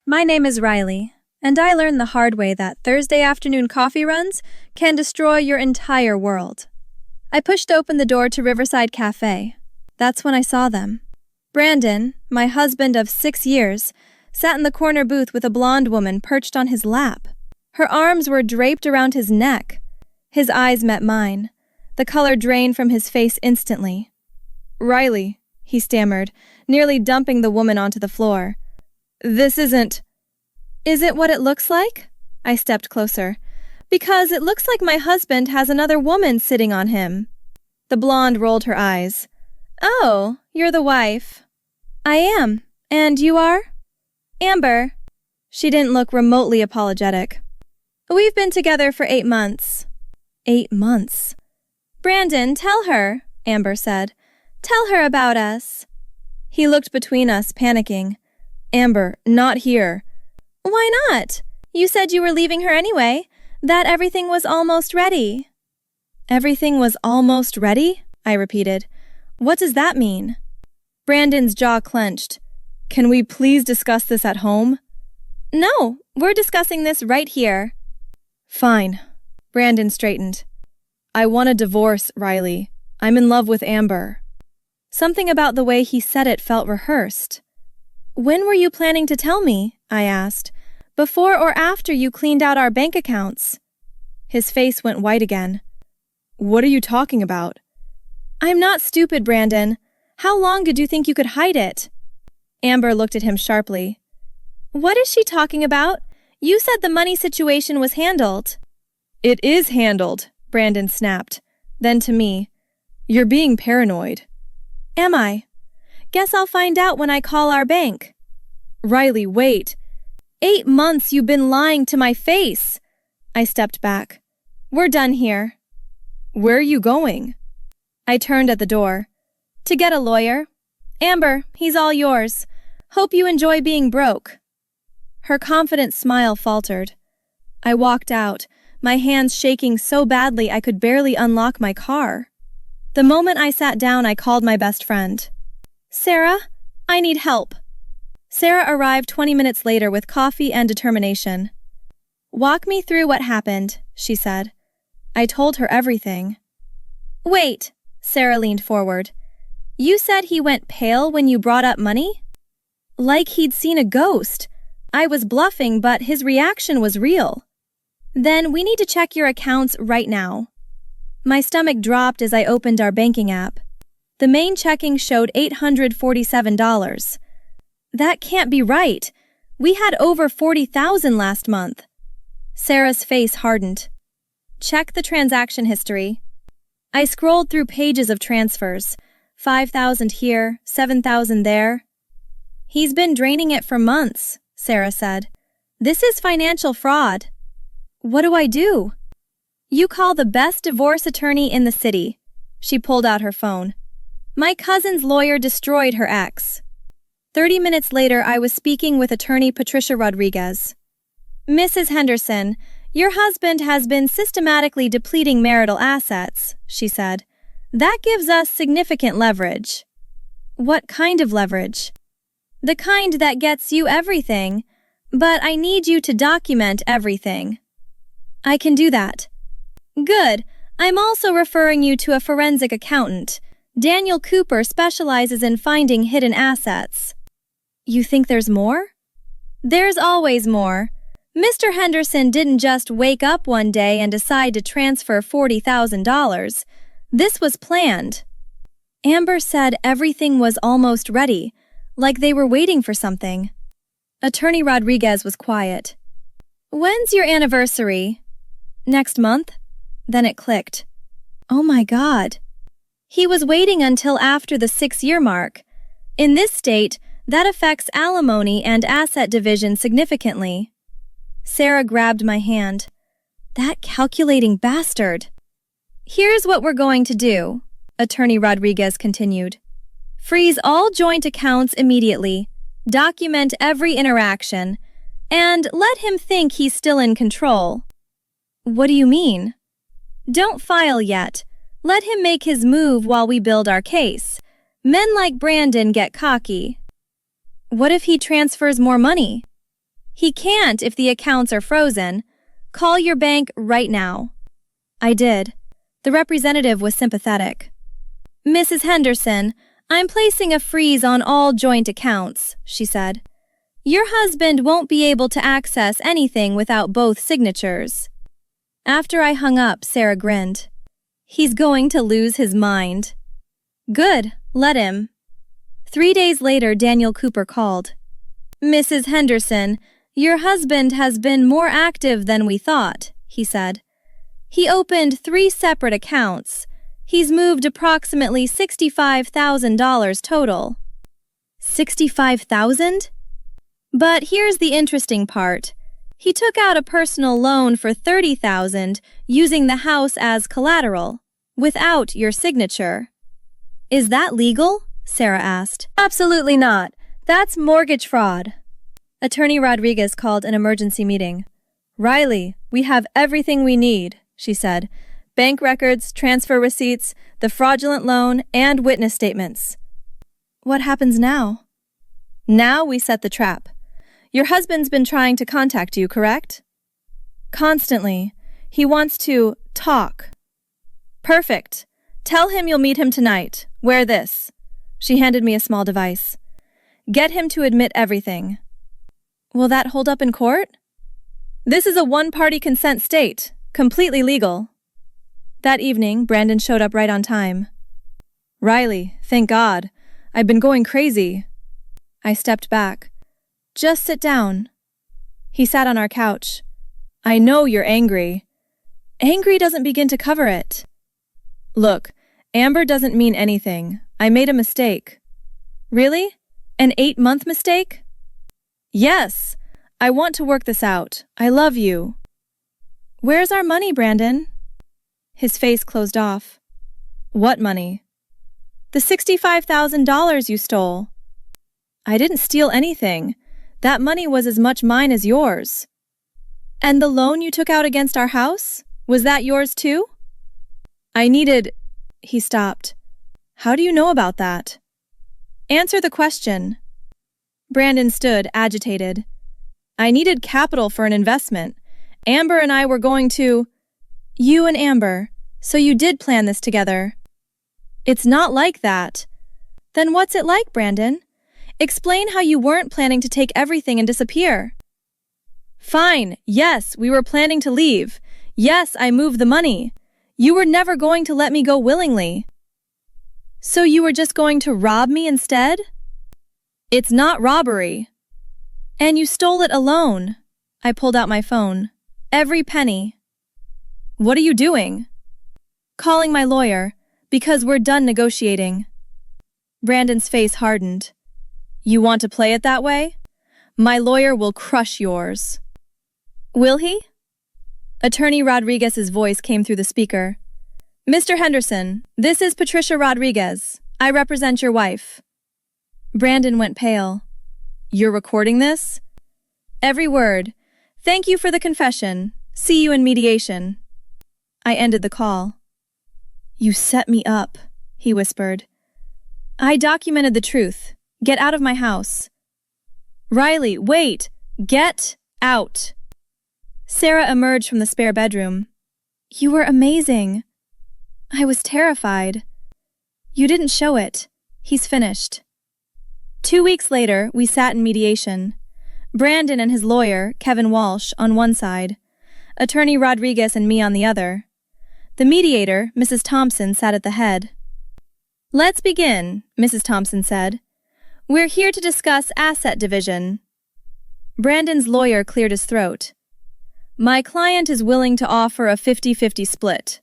My name is Riley, and I learned the hard way that Thursday afternoon coffee runs can destroy your entire world. I pushed open the door to Riverside Café. That's when I saw them. Brandon, my husband of 6 years, sat in the corner booth with a blonde woman perched on his lap. Her arms were draped around his neck. His eyes met mine. The color drained from his face instantly. "Riley," he stammered, nearly dumping the woman onto the floor. "This isn't—" "Is it what it looks like?" I stepped closer. "Because it looks like my husband has another woman sitting on him." The blonde rolled her eyes. "Oh, you're the wife." "I am. And you are?" "Amber." She didn't look remotely apologetic. "We've been together for 8 months." 8 months. "Brandon, tell her," Amber said. "Tell her about us." He looked between us, panicking. "Amber, not here." "Why not? You said you were leaving her anyway, that everything was almost ready." "Everything was almost ready?" I repeated. "What does that mean?" Brandon's jaw clenched. "Can we please discuss this at home?" "No, we're discussing this right here." "Fine." Brandon straightened. "I want a divorce, Riley. I'm in love with Amber." Something about the way he said it felt rehearsed. "When were you planning to tell me?" I asked. "Before or after you cleaned out our bank accounts?" His face went white again. "What are you talking about?" "I'm not stupid, Brandon. How long did you think you could hide it?" Amber looked at him sharply. "What is she talking about? You said the money situation was handled." "It is handled," Brandon snapped. Then to me, "You're being paranoid." "Am I? Guess I'll find out when I call our bank." "Riley, wait." 8 months you've been lying to my face." I stepped back. "We're done here." "Where are you going?" I turned at the door. "To get a lawyer. Amber, he's all yours. Hope you enjoy being broke." Her confident smile faltered. I walked out, my hands shaking so badly I could barely unlock my car. The moment I sat down, I called my best friend. "Sarah, I need help." Sarah arrived 20 minutes later with coffee and determination. "Walk me through what happened," she said. I told her everything. "Wait," Sarah leaned forward. "You said he went pale when you brought up money?" "Like he'd seen a ghost. I was bluffing, but his reaction was real." "Then we need to check your accounts right now." My stomach dropped as I opened our banking app. The main checking showed $847. That can't be right. We had over 40,000 last month. Sarah's face hardened. "Check the transaction history." I scrolled through pages of transfers. 5,000 here, 7,000 there. "He's been draining it for months," Sarah said. "This is financial fraud." "What do I do?" "You call the best divorce attorney in the city." She pulled out her phone. "My cousin's lawyer destroyed her ex." 30 minutes later, I was speaking with attorney Patricia Rodriguez. "Mrs. Henderson, your husband has been systematically depleting marital assets," she said. "That gives us significant leverage." "What kind of leverage?" "The kind that gets you everything. But I need you to document everything." "I can do that." "Good. I'm also referring you to a forensic accountant. Daniel Cooper specializes in finding hidden assets." "You think there's more?" "There's always more. Mr. Henderson didn't just wake up one day and decide to transfer $40,000. This was planned." Amber said everything was almost ready, like they were waiting for something. Attorney Rodriguez was quiet. "When's your anniversary?" "Next month." Then it clicked. Oh my God. He was waiting until after the 6-year mark. In this state, that affects alimony and asset division significantly. Sarah grabbed my hand. "That calculating bastard." "Here's what we're going to do," Attorney Rodriguez continued. "Freeze all joint accounts immediately, document every interaction, and let him think he's still in control." "What do you mean?" "Don't file yet. Let him make his move while we build our case. Men like Brandon get cocky." "What if he transfers more money?" He can't if the accounts are frozen. Call your bank right now. I did. The representative was sympathetic. Mrs. Henderson, I'm placing a freeze on all joint accounts, she said. Your husband won't be able to access anything without both signatures. After I hung up, Sarah grinned. He's going to lose his mind. Good, let him. 3 days later, Daniel Cooper called. Mrs. Henderson, your husband has been more active than we thought, he said. He opened 3 separate accounts. He's moved approximately $65,000 total. $65,000? But here's the interesting part. He took out a personal loan for $30,000 using the house as collateral, without your signature. Is that legal? Sarah asked. Absolutely not. That's mortgage fraud. Attorney Rodriguez called an emergency meeting. Riley, we have everything we need, she said. Bank records, transfer receipts, the fraudulent loan, and witness statements. What happens now? Now we set the trap. Your husband's been trying to contact you, correct? Constantly. He wants to talk. Perfect. Tell him you'll meet him tonight. Wear this. She handed me a small device. Get him to admit everything. Will that hold up in court? This is a one-party consent state, completely legal. That evening, Brandon showed up right on time. Riley, thank God. I've been going crazy. I stepped back. Just sit down. He sat on our couch. I know you're angry. Angry doesn't begin to cover it. Look, Amber doesn't mean anything. I made a mistake. Really? An 8-month mistake? Yes. I want to work this out. I love you. Where's our money, Brandon? His face closed off. What money? The $65,000 you stole. I didn't steal anything. That money was as much mine as yours. And the loan you took out against our house? Was that yours too? I needed... He stopped. How do you know about that? Answer the question. Brandon stood, agitated. I needed capital for an investment. Amber and I were going to... You and Amber. So you did plan this together. It's not like that. Then what's it like, Brandon? Explain how you weren't planning to take everything and disappear. Fine. Yes, we were planning to leave. Yes, I moved the money. You were never going to let me go willingly. So you were just going to rob me instead? It's not robbery. And you stole it alone. I pulled out my phone. Every penny. What are you doing? Calling my lawyer, because we're done negotiating. Brandon's face hardened. You want to play it that way? My lawyer will crush yours. Will he? Attorney Rodriguez's voice came through the speaker. Mr. Henderson, this is Patricia Rodriguez. I represent your wife. Brandon went pale. You're recording this? Every word. Thank you for the confession. See you in mediation. I ended the call. You set me up, he whispered. I documented the truth. Get out of my house. Riley, wait! Get out! Sarah emerged from the spare bedroom. You were amazing. I was terrified. You didn't show it. He's finished. 2 weeks later, we sat in mediation. Brandon and his lawyer, Kevin Walsh, on one side. Attorney Rodriguez and me on the other. The mediator, Mrs. Thompson, sat at the head. Let's begin, Mrs. Thompson said. We're here to discuss asset division. Brandon's lawyer cleared his throat. My client is willing to offer a 50-50 split.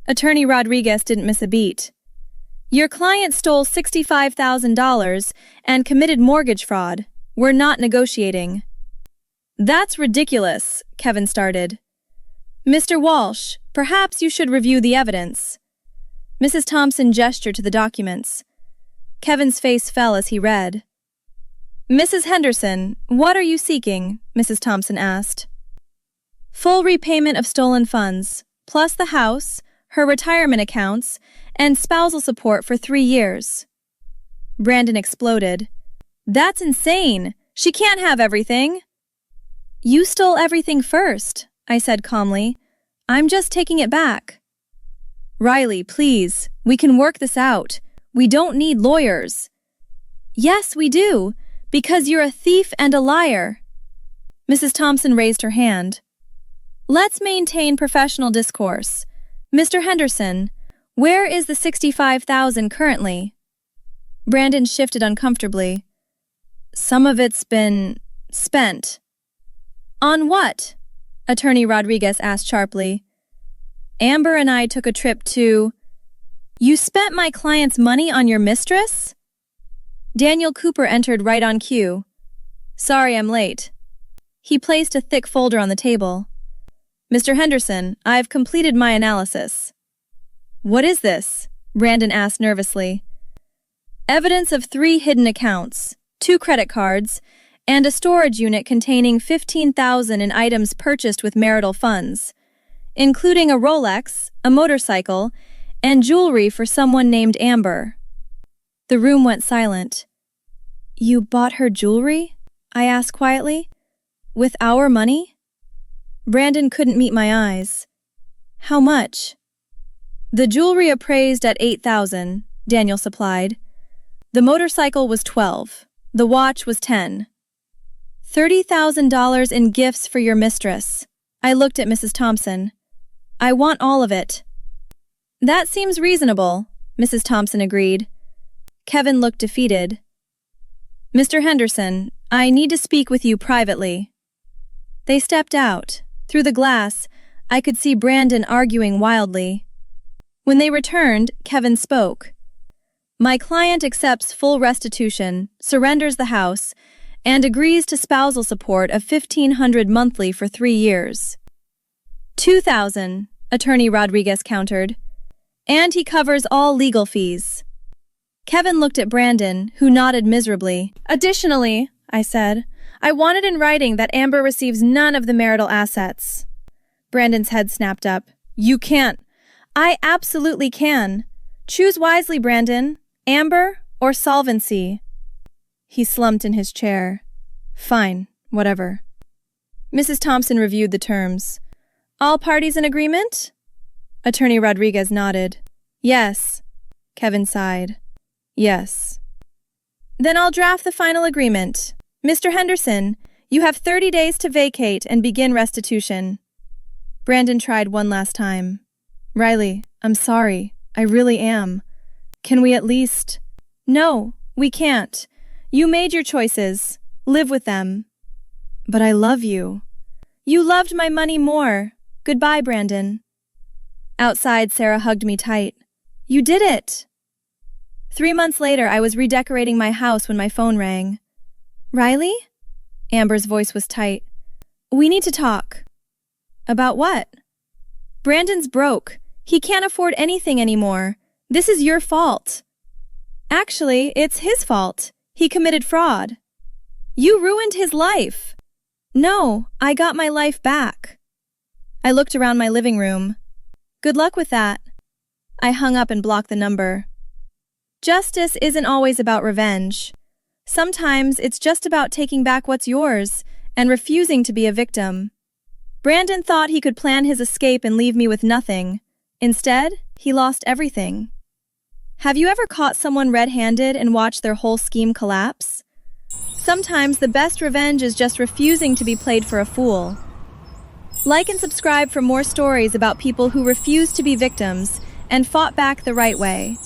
Attorney Rodriguez didn't miss a beat. Your client stole $65,000 and committed mortgage fraud. We're not negotiating. That's ridiculous, Kevin started. Mr. Walsh, perhaps you should review the evidence. Mrs. Thompson gestured to the documents. Kevin's face fell as he read. Mrs. Henderson, what are you seeking? Mrs. Thompson asked. Full repayment of stolen funds, plus the house, her retirement accounts, and spousal support for 3 years. Brandon exploded. That's insane. She can't have everything. You stole everything first, I said calmly. I'm just taking it back. Riley, please, we can work this out. We don't need lawyers. Yes, we do, because you're a thief and a liar. Mrs. Thompson raised her hand. Let's maintain professional discourse. Mr. Henderson, where is the $65,000 currently? Brandon shifted uncomfortably. Some of it's been spent. On what? Attorney Rodriguez asked sharply. Amber and I took a trip to… You spent my client's money on your mistress? Daniel Cooper entered right on cue. Sorry, I'm late. He placed a thick folder on the table. Mr. Henderson, I've completed my analysis. What is this? Brandon asked nervously. Evidence of 3 hidden accounts, 2 credit cards, and a storage unit containing $15,000 in items purchased with marital funds, including a Rolex, a motorcycle, and jewelry for someone named Amber. The room went silent. You bought her jewelry? I asked quietly. With our money? Brandon couldn't meet my eyes. How much? The jewelry appraised at $8,000, Daniel supplied. The motorcycle was $12,000. The watch was $10,000. $30,000 in gifts for your mistress. I looked at Mrs. Thompson. I want all of it. That seems reasonable, Mrs. Thompson agreed. Kevin looked defeated. Mr. Henderson, I need to speak with you privately. They stepped out. Through the glass, I could see Brandon arguing wildly. When they returned, Kevin spoke. My client accepts full restitution, surrenders the house, and agrees to spousal support of $1,500 monthly for 3 years. $2,000, Attorney Rodriguez countered. And he covers all legal fees. Kevin looked at Brandon, who nodded miserably. Additionally, I said, I want it in writing that Amber receives none of the marital assets. Brandon's head snapped up. You can't. I absolutely can. Choose wisely, Brandon. Amber or solvency. He slumped in his chair. Fine, whatever. Mrs. Thompson reviewed the terms. All parties in agreement? Attorney Rodriguez nodded. Yes. Kevin sighed. Yes. Then I'll draft the final agreement. Mr. Henderson, you have 30 days to vacate and begin restitution. Brandon tried one last time. Riley, I'm sorry. I really am. Can we at least… No, we can't. You made your choices. Live with them. But I love you. You loved my money more. Goodbye, Brandon. Outside, Sarah hugged me tight. You did it! 3 months later, I was redecorating my house when my phone rang. Riley? Amber's voice was tight. We need to talk. About what? Brandon's broke. He can't afford anything anymore. This is your fault. Actually, it's his fault. He committed fraud. You ruined his life. No, I got my life back. I looked around my living room. Good luck with that. I hung up and blocked the number. Justice isn't always about revenge. Sometimes it's just about taking back what's yours and refusing to be a victim. Brandon thought he could plan his escape and leave me with nothing. Instead, he lost everything. Have you ever caught someone red-handed and watched their whole scheme collapse? Sometimes the best revenge is just refusing to be played for a fool. Like and subscribe for more stories about people who refused to be victims and fought back the right way.